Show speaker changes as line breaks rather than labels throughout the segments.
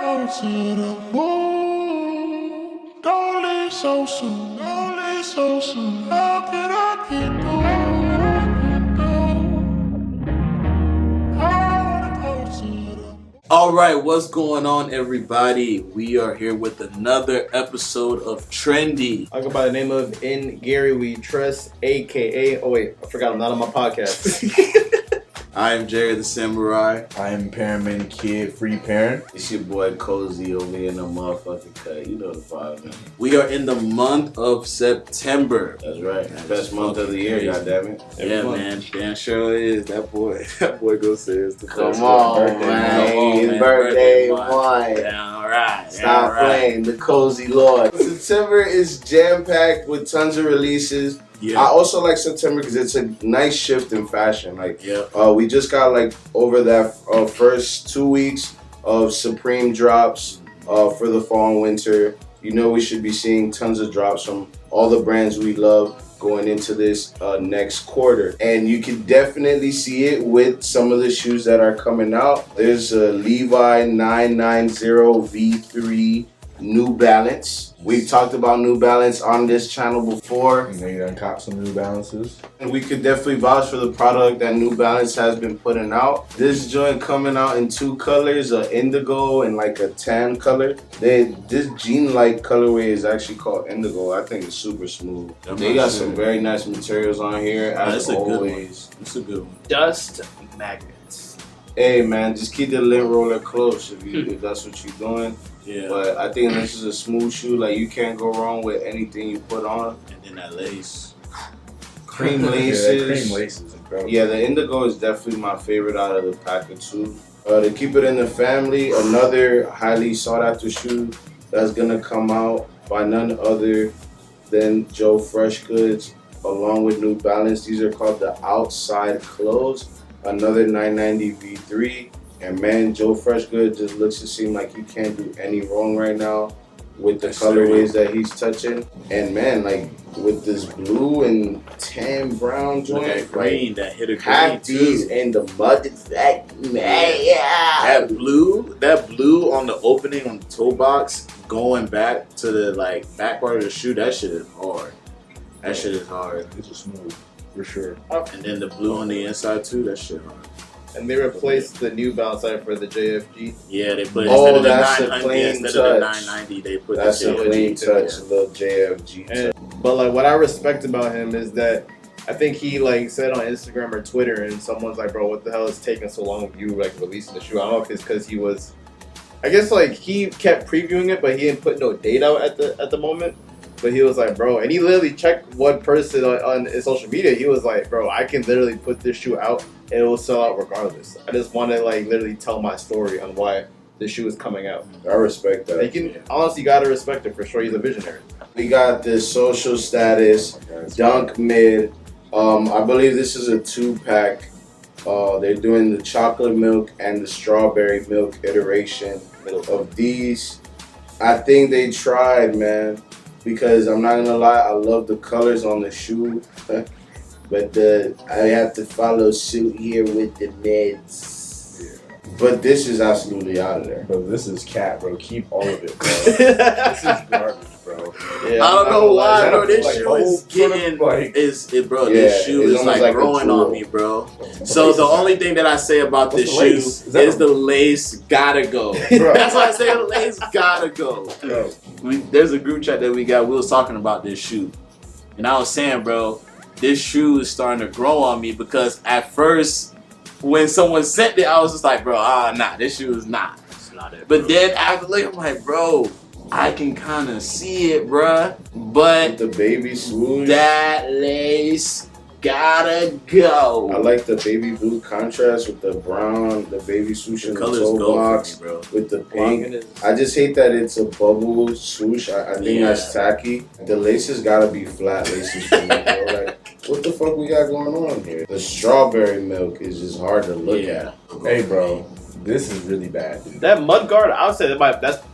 go to the moon. Don't leave so soon, don't leave so soon. How can I get through? I wanna go to the moon.
All right, what's going on, everybody? We are here with another episode of Trendy.
I go by the name of In Gary We Trust, aka. Oh wait, I forgot I'm not on my podcast.
I am Jerry the Samurai.
I am Perriman Kid, free parent.
It's your boy Cozy over here in the motherfucking cut. You know the vibe, man.
We are in the month of September.
That's right. Best month of the year,
crazy.
goddammit.
Yeah, man. Damn sure is. That boy goes to his the
Come
best
on,
birthday
man.
month.
His
Man.
birthday
month.
month.
Yeah, all right.
Stop playing. The Cozy Lord. September is jam-packed with tons of releases.
Yeah.
I also like September because it's a nice shift in fashion. Like,
Yeah.
we just got like over that first 2 weeks of Supreme drops for the fall and winter. You know we should be seeing tons of drops from all the brands we love going into this next quarter. And you can definitely see it with some of the shoes that are coming out. There's a Levi 990 V3 New Balance. We've talked about New Balance on this channel before.
You know, you done cop some New Balances.
And we could definitely vouch for the product that New Balance has been putting out. This joint coming out in two colors, a indigo and like a tan color. This jean-like colorway is actually called indigo. I think it's super smooth. They got some very nice materials on here, as always.
It's a good one.
Dust magnets.
Hey man, just keep the lint roller close if that's what you're doing.
Yeah.
But I think this is a smooth shoe. Like, you can't go wrong with anything you put on.
And then that lace.
Cream
Yeah,
laces.
that cream lace is incredible.
Yeah, the indigo is definitely my favorite out of the pack of two. To keep it in the family, another highly sought after shoe that's gonna come out by none other than Joe Fresh Goods along with New Balance. These are called the Outside Clothes. Another 990 V3. And man, Joe Fresh Good just looks to seem like he can't do any wrong right now with the colorways that he's touching. And man, like with this blue and tan brown
Look
joint,
at green, that hit a green
have
too.
these in the motherfucking man. Yeah.
That blue on the opening on the toe box, going back to the like back part of the shoe, that shit is hard. That shit is hard.
It's a smooth, for sure.
And then the blue on the inside too, that shit hard.
And they replaced the New Balance side for the JFG.
Yeah, they put
Oh,
instead of the
that's a
900,
clean
instead of the
touch.
990, they put
That's
the
a
JFG
clean
too,
touch,
yeah.
a little JFG touch.
But like what I respect about him is that I think he like said on Instagram or Twitter, and someone's like, "Bro, what the hell is taking so long with you like releasing the shoe?" I don't know if it's because he was, I guess like he kept previewing it, but he didn't put no date out at the moment. But he was like, bro, and he literally checked one person on his social media. He was like, bro, I can literally put this shoe out and it will sell out regardless. I just want to like literally tell my story on why the shoe is coming out.
I respect that.
Like, honestly, you gotta respect it for sure. He's a visionary.
We got the Social Status Dunk Mid. I believe this is a 2-pack. They're doing the chocolate milk and the strawberry milk iteration of these. I think they tried, man, because I'm not gonna lie, I love the colors on the shoe, but I have to follow suit here with the mids.
Yeah.
But this is absolutely out of there.
Bro, this is cat, bro. Keep all of it, bro. This is garbage, bro.
Yeah,
I don't know why, bro. This
like
shoe
whole
is
sort of,
getting,
like-
bro.
Yeah,
This shoe
it's
is
almost
like
like a
growing
tool.
on me, bro. So the only thing that I say about
What's
this
the lace?
shoe
Is that
is the lace gotta go.
Bro.
That's why I say the lace gotta go.
Bro.
There's a group chat that we got. We was talking about this shoe, and I was saying, bro, this shoe is starting to grow on me because at first, when someone sent it, I was just like, bro, nah, this shoe is not.
It's not it.
But then after looking, I'm like, bro, I can kind of see it, bruh. But
The baby swoosh.
that lace gotta go.
I like the baby blue contrast with the brown, the baby swoosh in the
colors
toe
go
box
for me, bro.
with the pink. I just hate that it's a bubble swoosh. I think that's tacky. The laces gotta be flat laces for me, bro. Like, what the fuck we got going on here? The strawberry milk is just hard to look at.
Hey, bro. This is really bad, dude.
That mud guard, I would say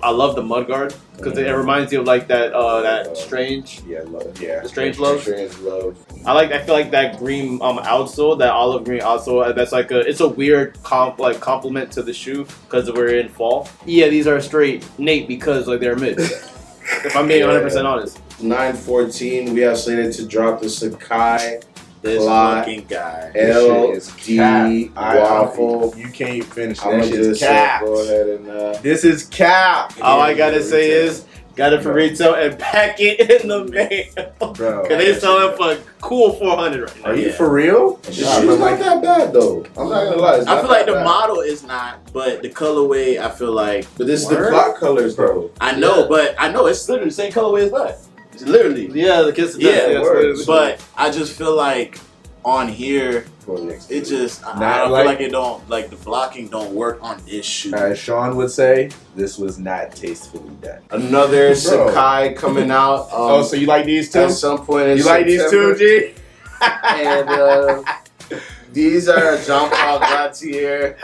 I love the mud guard because it reminds you of like that strange.
Yeah,
The strange love.
Strange love.
I feel like that green outsole, that olive green outsole. That's like it's a weird compliment to the shoe because we're in fall. Yeah, these are straight Nate because like they're mid. If I'm being 100% honest.
9/14, we have slated to drop the Sakai.
This
Clyde,
fucking guy.
LD Waffle.
You can't finish
I'm
that
gonna
shit.
just
Cap.
go ahead and
This is cap.
All I gotta say is, got it for retail and pack it in the mail.
Bro.
Cause they sell it for a cool 400 right now.
Are you for real?
the shoe's not that bad though. I'm not gonna lie. It's
I
not
feel like
that
the
bad.
model is not, but the colorway, I feel like.
But this is the
Word?
clock colors though.
I know, but I know it's literally the same colorway as that. It's literally.
Yeah, the kiss.
Yeah,
word.
But I just feel like on here,
Go next.
it just I
Not
don't
like-
feel like it don't like the blocking don't work on this shoe.
As Sean would say, this was not tastefully done.
Another Sakai coming out.
Oh, so you like these two?
At some point in
You like these two,
September.
G?
And these are Jean-Paul Gaultier,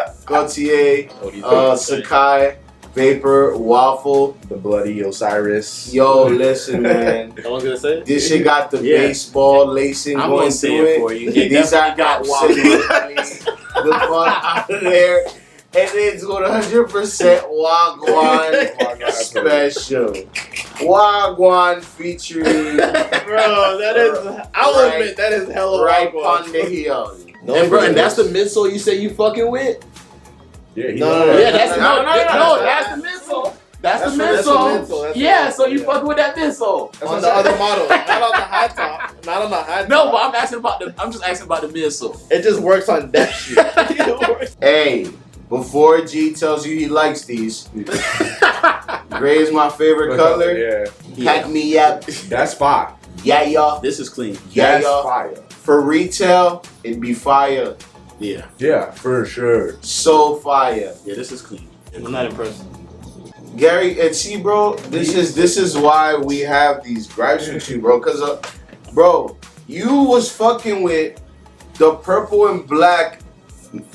Sakai, Vapor, Waffle.
The bloody Osiris.
Yo, listen, man.
No one's gonna say it?
This shit got the
Yeah.
baseball lacing
I'm
going
gonna say
through
it
it.
for you.
These are
got
absolutely the fuck out of there. And it's 100% Wagwan special. Wagwan featuring
Bro, that is. I will admit that is hella
right
awkward.
on the hill.
And bro, and that's the midsole you say you fucking with?
Yeah, he
No,
was-
Yeah, that's
no,
that's the midsole. That's the midsole. Yeah, so you fucking with that midsole.
On the other model, not on the high top, not on the high top.
No, but I'm just asking about the midsole.
It just works on that shit. It works.
Hey, before G tells you he likes these, gray is my favorite color.
Yeah.
Pack me up.
That's fire.
Yeah, y'all.
This is clean.
Yeah,
That's
y'all.
fire.
For retail, it'd be fire.
Yeah,
Yeah, for sure.
So fire.
yeah, this is clean.
I'm not impressed.
Gary, and see, bro, this is why we have these gripes with you, bro. Cause, bro, you was fucking with the purple and black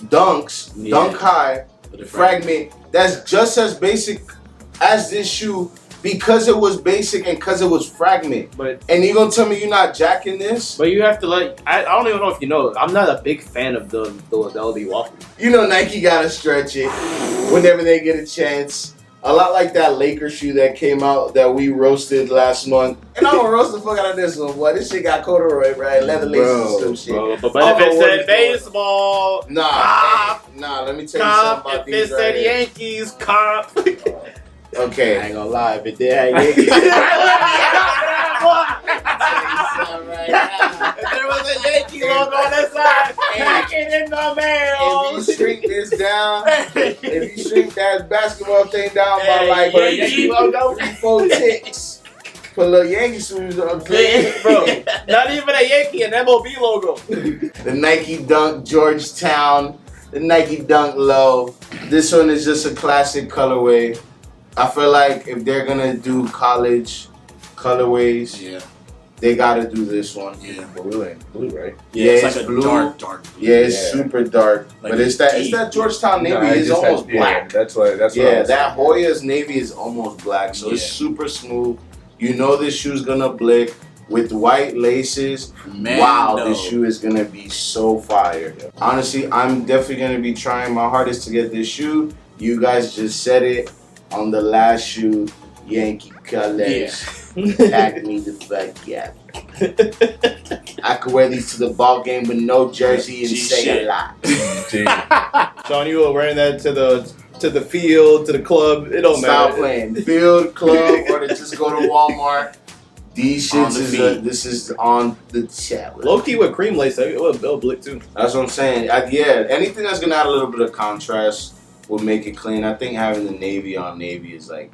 dunks,
Yeah.
dunk high,
For the
fragment. That's just as basic as this shoe because it was basic and because it was fragment.
But
And you gonna tell me you're not jacking this?
you have to like. I don't even know if you know. I'm not a big fan of the LD waffle.
You know Nike gotta stretch it whenever they get a chance. A lot like that Lakers shoe that came out that we roasted last month. And I'm gonna roast the fuck out of this one, boy. This shit got corduroy, right? Leather laces and some shit.
But
Oh,
if it
what
said
is
baseball,
Nah,
Cop.
hey, nah, let me tell you
comp.
something about
If it
these
said
right here.
Yankees, comp.
I
Okay.
ain't gonna lie, if it did have Yankees.
If there was a Yankee logo on the side, pack it in the mail.
If you shrink this down, if you shrink that basketball thing down by
Hey,
like
Yankee logo.
3-4 ticks, put a little Yankee shoes on,
Bro, not even a Yankee, an MLB logo.
The Nike Dunk Georgetown, the Nike Dunk Low. This one is just a classic colorway. I feel like if they're gonna do college colorways,
Yeah,
they gotta do this one.
yeah.
Blue and blue, right?
Yeah,
Yeah,
it's
it's
like a
blue.
dark blue.
Yeah, it's
Yeah.
super dark,
Like
but it's that
deep.
Georgetown navy
Nah, it
is
just
almost
has- yeah,
black.
That's what I
Yeah,
was
that
thinking.
Hoya's navy is almost black, so it's
Yeah.
super smooth. You know this shoe's gonna blick with white laces.
Man,
Wow,
no.
this shoe is gonna be so fire. Honestly, I'm definitely gonna be trying my hardest to get this shoe. You guys just said it on the last shoe, Yankee colors. Pack me the fuck up. I could wear these to the ball game with no jersey and
Gee,
say
shit.
a lot.
Gee.
Sean, you were wearing that to the field, to the club. It don't
Stop
matter.
playing. Field, club, or to just go to Walmart. These
On
shits
the
is
feet.
this is on the challenge.
Low key with cream lace, it'll blick too.
That's what I'm saying. Yeah, anything that's gonna add a little bit of contrast will make it clean. I think having the navy on navy is like,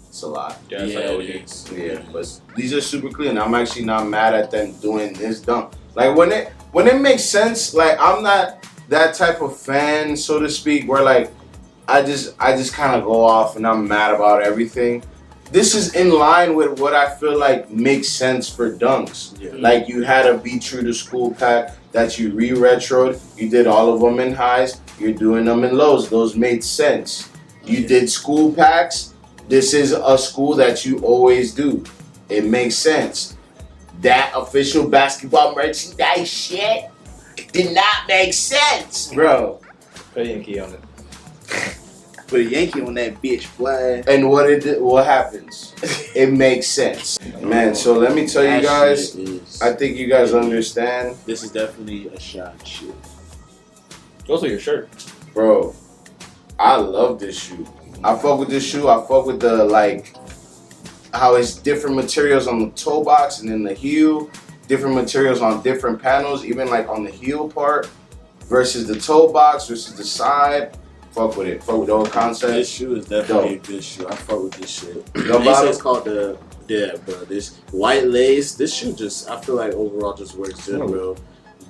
it's a lot.
Yeah, it's
Yeah,
like
it
OG.
is.
Yeah, but these are super clean. I'm actually not mad at them doing this dunk. Like when it makes sense. Like I'm not that type of fan, so to speak, where like I just kind of go off and I'm mad about everything. this is in line with what I feel like makes sense for dunks.
Yeah.
Like you had a Be True to School pack that you re-retroed. You did all of them in highs. You're doing them in lows. Those made sense. You did school packs. This is a school that you always do. It makes sense. That official basketball merchandise shit did not make sense, bro.
Put a Yankee on it.
Put a Yankee on that bitch, boy.
And what happens? It makes sense, man. So let me tell you guys. I think you guys understand,
This is definitely a shot shoe.
Also your shirt.
bro. I love this shoe. I fuck with this shoe. I fuck with the how it's different materials on the toe box and then the heel, different materials on different panels, even like on the heel part versus the toe box versus the side. Fuck with it. Fuck with the whole concept.
This shoe is definitely a good shoe. I fuck with this shit.
Gum
They say
bottom?
it's called bro. This white lace. This shoe just, I feel like overall just works good, bro.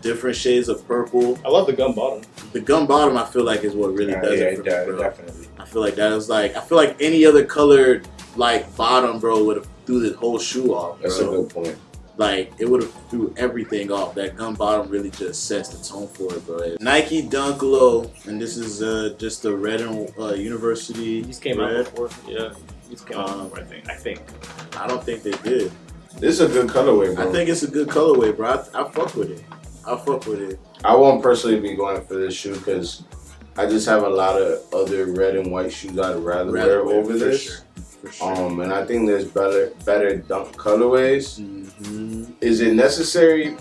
Different shades of purple.
I love the gum bottom.
The gum bottom, I feel like, is what really does it for me, bro.
Definitely.
I feel like that is like, I feel like any other colored like bottom, bro, would have threw the whole shoe off, bro.
That's a good point.
Like, it would have threw everything off. That gum bottom really just sets the tone for it, bro. Nike Dunk Low, and this is just the red and university.
These came
red.
out before. Yeah. These came out before, I think.
I don't think they did.
This is a good colorway, bro.
I think it's a good colorway, bro. I fuck with it. I fuck with it.
I won't personally be going for this shoe because I just have a lot of other red and white shoes I'd rather wear over
for
this.
Sure. For sure.
And I think there's better dunk colorways.
Mm-hmm.
Is it necessary?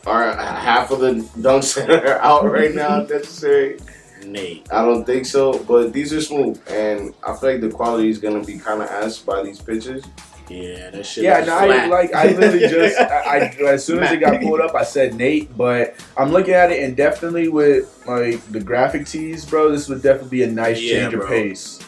Are half of the dunks that are out right now necessary?
Nate.
I don't think so. But these are smooth, and I feel like the quality is gonna be kind of ass by these pictures.
Yeah, that shit.
Yeah,
is
no,
flat.
I literally just, I as soon as it got pulled up, I said Nate, but I'm looking at it, and definitely with like the graphic tees, bro, this would definitely be a nice change of
bro.
pace.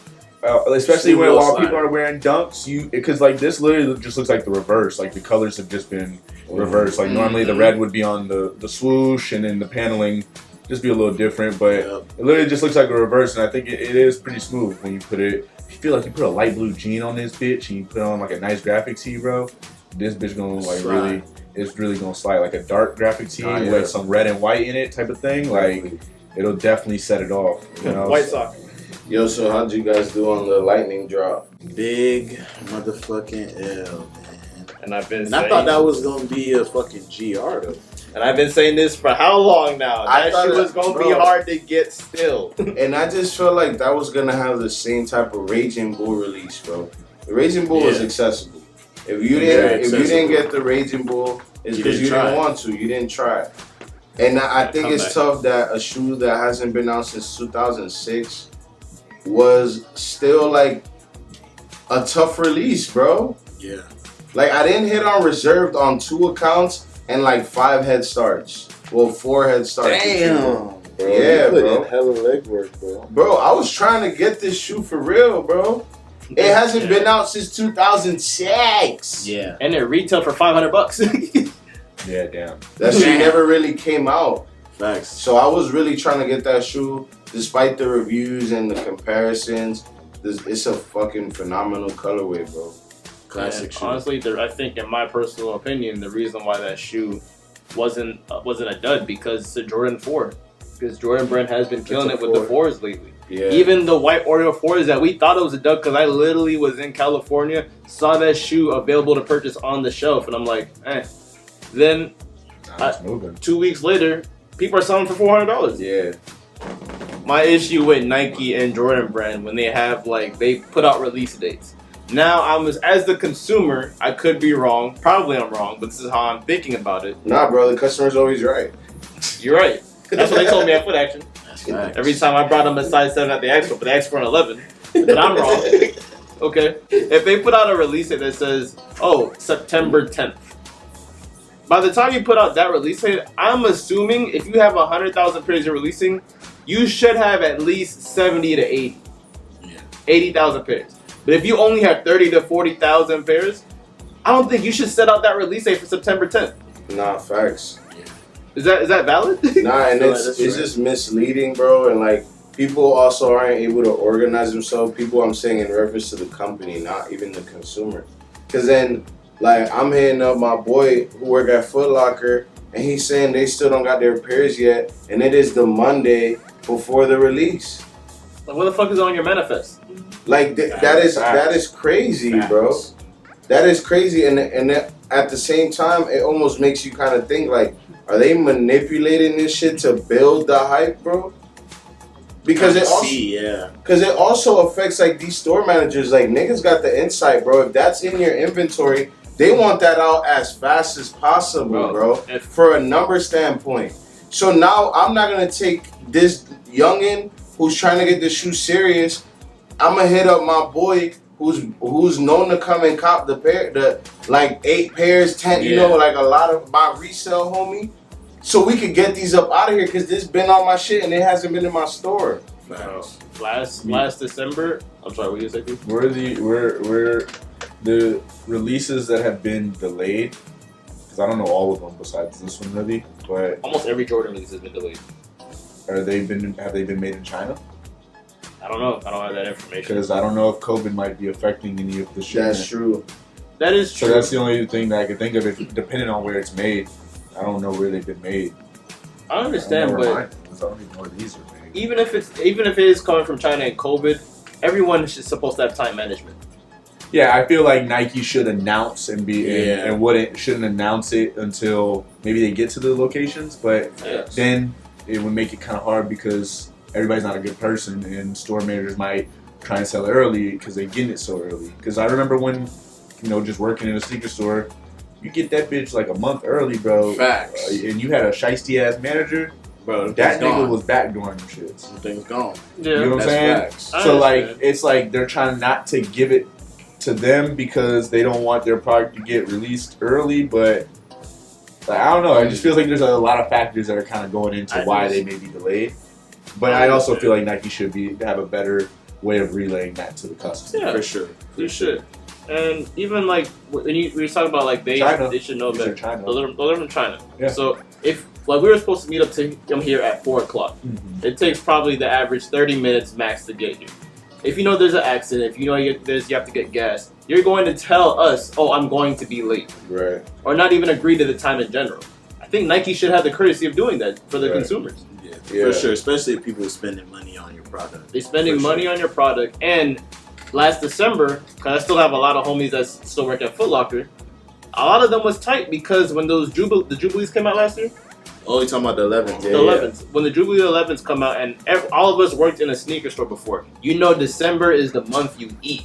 Especially
She will
while
slide.
people are wearing dunks, because like this literally just looks like the reverse. Like the colors have just been reversed. Like normally the red would be on the swoosh, and then the paneling just be a little different. But
Yep.
it literally just looks like a reverse, and I think it is pretty smooth when you put it. You feel like you put a light blue jean on this bitch, and you put on like a nice graphic tee, bro. This bitch gonna like
Slide.
really, it's really gonna slide like a dark graphic tee
Oh, yeah.
with some red and white in it, type of thing. Like it'll definitely set it off. You know?
White sock.
Yo, so how'd you guys do on the lightning drop?
Big motherfucking L, man.
And I've been
And
saying,
I thought that was gonna be a fucking GR though.
and I've been saying this for how long now?
I
That
thought
shit
it-
was gonna be
bro.
hard to get still.
And I just felt like that was gonna have the same type of Raging Bull release, bro. The Raging Bull is
Yeah.
accessible. If you
Very
didn't
accessible.
get the Raging Bull, it's
You
because
didn't
you
try
didn't
it.
want to. You didn't try it. And I think
Come
it's
back.
tough that a shoe that hasn't been out since 2006 was still like a tough release, bro.
Yeah.
Like I didn't hit on reserved on 2 accounts and like 5 head starts. Well, 4 head starts.
Bro,
Yeah,
you put
bro.
in hella legwork, bro.
Bro, I was trying to get this shoe for real, bro. It hasn't been out since 2006.
Yeah.
And it retailed for $500.
Yeah, damn.
That shit never really came out.
Facts.
So I was really trying to get that shoe, despite the reviews and the comparisons. It's a fucking phenomenal colorway, bro.
Classic
And
shoe.
honestly, I think, in my personal opinion, the reason why that shoe wasn't a dud because it's a Jordan 4. Because Jordan Brand has been killing
It's
it
a
with the
4.
4s lately.
Yeah.
Even the white Oreo 4s that we thought it was a dud because I literally was in California, saw that shoe available to purchase on the shelf, and I'm like, eh. Then
Nah, it's moving.
2 weeks later, people are selling for $400.
Yeah.
My issue with Nike and Jordan Brand when they have they put out release dates. Now as the consumer, I could be wrong. Probably I'm wrong, but this is how I'm thinking about it.
Nah, bro, the customer's always right.
You're right. That's what they told me at Foot Action.
That's facts.
Every time I brought them a size 7 at the Expo, but they asked for an 11. But I'm wrong. Okay. If they put out a release date that says, oh, September 10th. By the time you put out that release date, I'm assuming if you have 100,000 pairs you're releasing, you should have at least 70 to 80.
Yeah.
80,000 pairs. But if you only have 30 to 40,000 pairs, I don't think you should set out that release date for September 10th.
Nah, facts.
Is that valid?
Nah, and
feel like
it's
that's
it's
right.
just misleading, bro. And like people also aren't able to organize themselves. People, I'm saying in reference to the company, not even the consumer. Because then, like, I'm hitting up my boy who work at Foot Locker, and he's saying they still don't got their pairs yet, and it is the Monday before the release.
Like, what the fuck is on your manifest?
Like that is crazy, bro. That is crazy, and at the same time, it almost makes you kind of think like, are they manipulating this shit to build the hype, bro? Because it also affects like these store managers. Like niggas got the insight, bro. If that's in your inventory, they want that out as fast as possible, bro. For a number standpoint. So now I'm not gonna take this youngin who's trying to get the shoe serious. I'm gonna hit up my boy who's known to come and cop the like 8 pairs, 10, you know, like a lot of my resale, homie. So we could get these up out of here because this been on my shit and it hasn't been in my store.
Last December, I'm sorry, what you say?
Where the releases that have been delayed, because I don't know all of them besides this one really, but
almost every Jordan release has been delayed.
Have they been made in China?
I don't know. I don't have that information.
Because I don't know if COVID might be affecting any of the shit.
That's true.
That is true.
So that's the only thing that I can think of. It depending on where it's made. I don't know where they've been made.
I understand, but
I don't even know where these are made.
even if it is coming from China and COVID, everyone is supposed to have time management.
Yeah, I feel like Nike should announce and shouldn't announce it until maybe they get to the locations. But then it would make it kind of hard because everybody's not a good person, and store managers might try and sell it early because they're getting it so early. Because I remember when, just working in a sneaker store, you get that bitch like a month early, bro.
Facts.
And you had a shiesty ass manager,
bro.
That nigga was backdooring them shits.
Things gone.
Yeah, you know what I'm saying?
Facts.
So like, it's like they're trying not to give it to them because they don't want their product to get released early, but. Like, I don't know. It just feels like there's a lot of factors that are kind of going into why they may be delayed. But I also feel like Nike should have a better way of relaying that to the customer.
Yeah, for sure. You should. And even like when we talk about like they should know better. Those are from China. Yeah. So if like we were supposed to meet up to come here at 4:00, it takes probably the average 30 minutes max to get here. If you know there's an accident, if you know you have to get gas, you're going to tell us, oh, I'm going to be late.
Right.
Or not even agree to the time in general. I think Nike should have the courtesy of doing that for the consumers.
Yeah, for sure. Especially if people are spending money on your product.
They're spending money on your product. And last December, because I still have a lot of homies that still work at Foot Locker, a lot of them was tight because when the Jubilees came out last year.
Oh, you're talking about the 11th.
The 11th. When the Jubilee 11s come out, and all of us worked in a sneaker store before. December is the month you eat.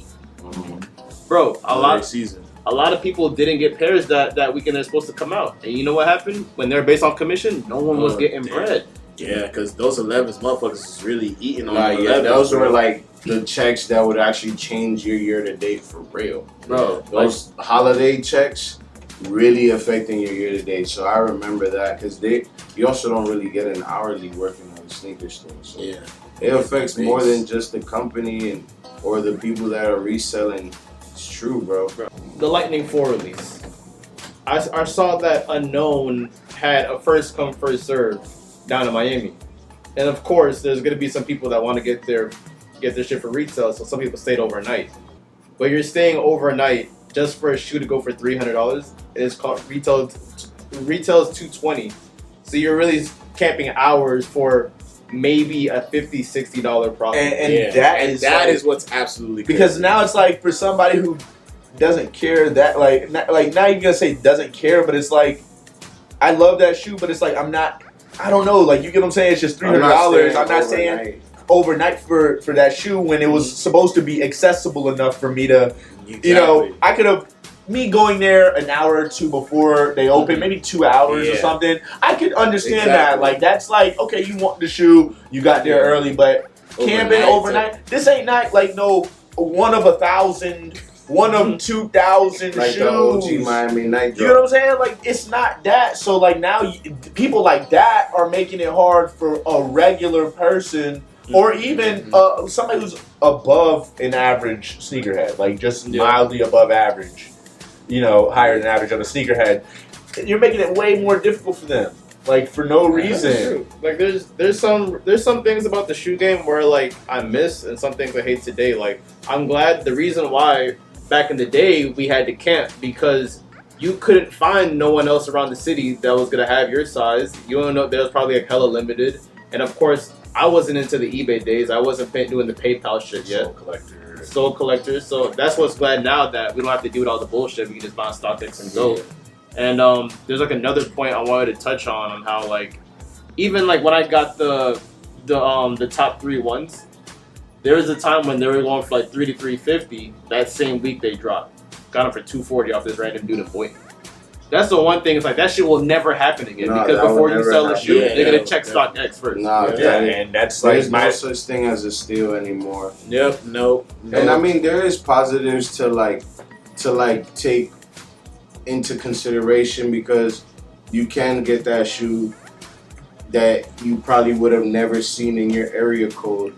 Bro, a lot of people didn't get pairs that weekend they're supposed to come out. And you know what happened? When they're based off commission, no one was getting bread.
Yeah, because those 11s motherfuckers is really eating on the 11s.
Those were like the checks that would actually change your year-to-date for real.
Bro,
those holiday checks really affecting your year-to-date. So I remember that because you also don't really get an hourly working on a sneaker store. So it affects more than just the company or the people that are reselling. It's true, bro.
The Lightning 4 release. I saw that Unknown had a first come, first serve down in Miami. And of course, there's going to be some people that want to get their shit for retail, so some people stayed overnight. But you're staying overnight just for a shoe to go for $300. It's called retails $220. So you're really camping hours for maybe a $50, $60 profit.
And that is what's absolutely crazy.
Because now it's like for somebody who doesn't care that like now you're gonna say doesn't care, but it's like I love that shoe, but it's like I don't know, like you get what I'm saying? It's just $300. I'm not saying overnight for that shoe when it was supposed to be accessible enough for me to, I could have, me going there an hour or two before they open, maybe 2 hours or something, I could understand that. Like, that's like, okay, you want the shoe, you got there early, but camping overnight, this ain't not like no one of 1,000, one of 2,000
like
shoes.
The OG Miami Night.
You know what I'm saying? Like, it's not that. So, like, now people like that are making it hard for a regular person or even somebody who's above an average sneakerhead, like just mildly above average, higher than average of a sneakerhead. You're making it way more difficult for them.
like for no
That's
reason.
true. Like there's some things about the shoe game where like I miss and some things I hate today. Like I'm glad the reason why back in the day we had to camp because you couldn't find no one else around the city that was gonna have your size. You don't know there was probably like hella limited, and of course I wasn't into the eBay days. I wasn't doing the PayPal shit yet. Soul collectors. So that's what's glad now that we don't have to deal with all the bullshit. We can just buy StockX and go. And there's like another point I wanted to touch on how like even like when I got the top 3 ones, there was a time when they were going for like 3 to 350. That same week they dropped. Got them for 240 off this random dude in Boynton. That's the one thing. It's like that shit will never happen again because before you sell the shoe, they're gonna check StockX first.
And that's like
there's no such thing as a steal anymore.
Yep. Nope.
And I mean, there is positives to take into consideration because you can get that shoe that you probably would have never seen in your area code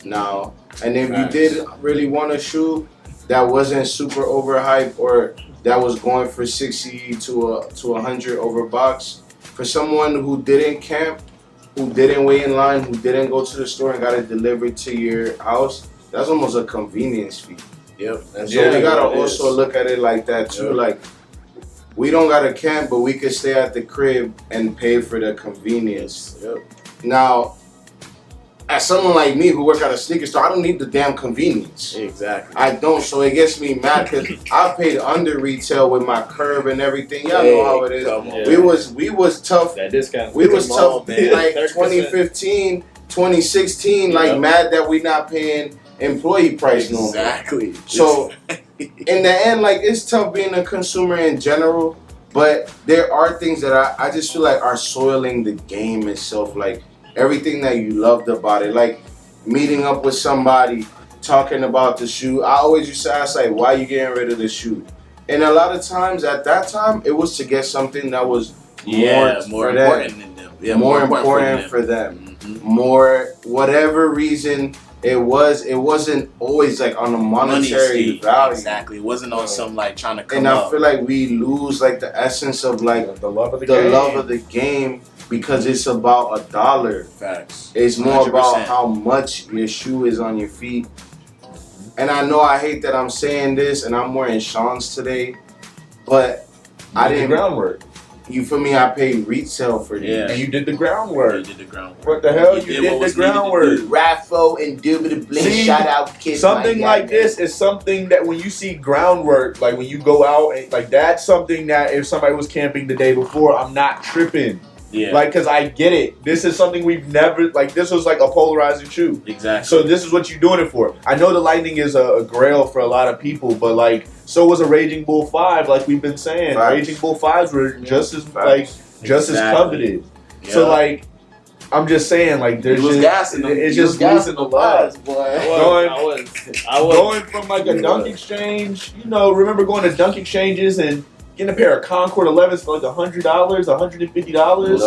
now. And if you did really want a shoe that wasn't super overhyped or that was going for 60 to 100 over box, for someone who didn't camp, who didn't wait in line, who didn't go to the store and got it delivered to your house, that's almost a convenience fee.
Yep.
And so we gotta also look at it like that too. Yep. Like we don't gotta camp, but we could stay at the crib and pay for the convenience.
Yep.
Now, as someone like me who work at a sneaker store, I don't need the damn convenience.
Exactly.
I don't, so it gets me mad because I paid under retail with my curve and everything. Y'all know how it is. We was tough.
That discount.
We was tough
man.
like 2015, 2016. Like mad that we not paying employee price no more.
Exactly.
So in the end, like it's tough being a consumer in general. But there are things that I just feel like are soiling the game itself. Like everything that you loved about it, like meeting up with somebody, talking about the shoe. I always used to ask, like, why you getting rid of the shoe? And a lot of times, at that time, it was to get something that was more important than them. Yeah, more important for them. Mm-hmm. More, whatever reason it was, it wasn't always like on a monetary value.
Exactly. It wasn't on some like trying to come
and
up.
I feel like we lose like the essence of like
the love of the
game. Love of the game. Because it's about $1.
Facts.
It's more
100%.
about how much your shoe is on your feet. And I know I hate that I'm saying this, and I'm wearing Sean's today, but I didn't
groundwork.
You feel me? I paid retail for this.
Yeah. And you did the groundwork.
You did the groundwork.
What the hell? You did the groundwork.
Raffo, indubitably, shout out kids.
Something like this is something that when you see groundwork, like when you go out, and like that's something that if somebody was camping the day before, I'm not tripping.
Yeah.
Like, because I get it. This is something we've never, like, this was like a polarizing shoe.
Exactly.
So this is what you're doing it for. I know the Lightning is a grail for a lot of people, but, like, so was a Raging Bull 5, like we've been saying.
Facts.
Raging Bull 5s were just as, like, just as coveted. Yeah. So, like, I'm just saying, like, there's it's just losing the love. Going from, like, a dunk exchange, you know, remember going to dunk exchanges and getting a pair of Concord 11s for like $100, $150.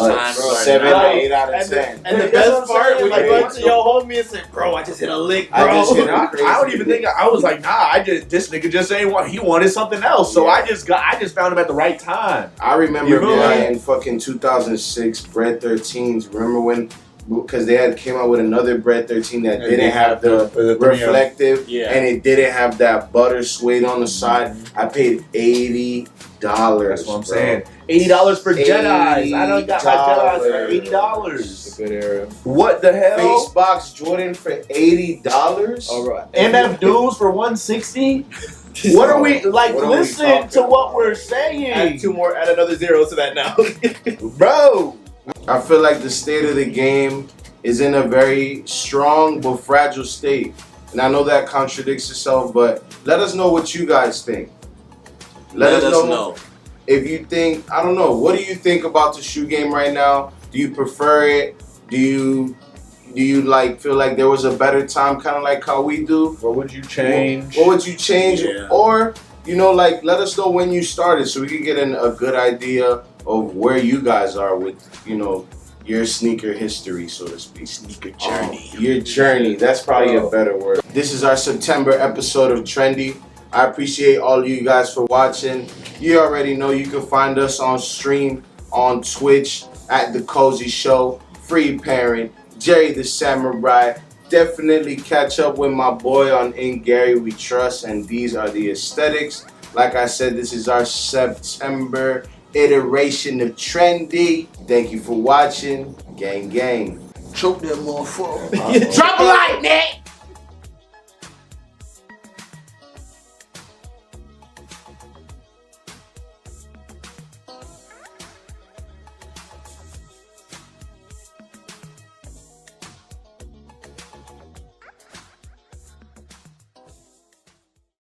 7 or 8 out of 10.
And the best part, when you went to your homie and said, "Bro, I just hit a lick, bro."
I don't even think I was like, nah. This nigga just ain't want. He wanted something else, so I just found him at the right time.
I remember buying fucking 2006 Bread 13s. Remember when? Because they had came out with another Bread 13 that didn't have the reflective, and it didn't have that butter suede on the side. I paid $80.
That's what I'm saying. $80 for Jedis. I done got my Jedis for $80.
It's a good era.
What the hell?
Facebox Jordan for $80.
All right.
MF Dudes for $160. What are we like? Listen to what we're saying.
Add another zero to that now,
bro.
I feel like the state of the game is in a very strong but fragile state. And I know that contradicts itself, but let us know what you guys think. Let us know if you think, I don't know, what do you think about the shoe game right now? Do you prefer it? Do you like feel like there was a better time, kind of like how we do?
What would you change?
What would you change? Yeah. Or, you know, like let us know when you started so we can get a good idea of where you guys are with, you know, your sneaker history, so to speak.
Sneaker journey.
Your journey. That's probably a better word. This is our September episode of Trendy. I appreciate all of you guys for watching. You already know you can find us on stream, on Twitch, at The Cozy Show, Free Parent, Jerry the Samurai. Definitely catch up with my boy on In Gary We Trust, and these are the aesthetics. Like I said, this is our September iteration of Trendy. Thank you for watching. Gang, gang.
Choke that motherfucker. Drop a like, Nick.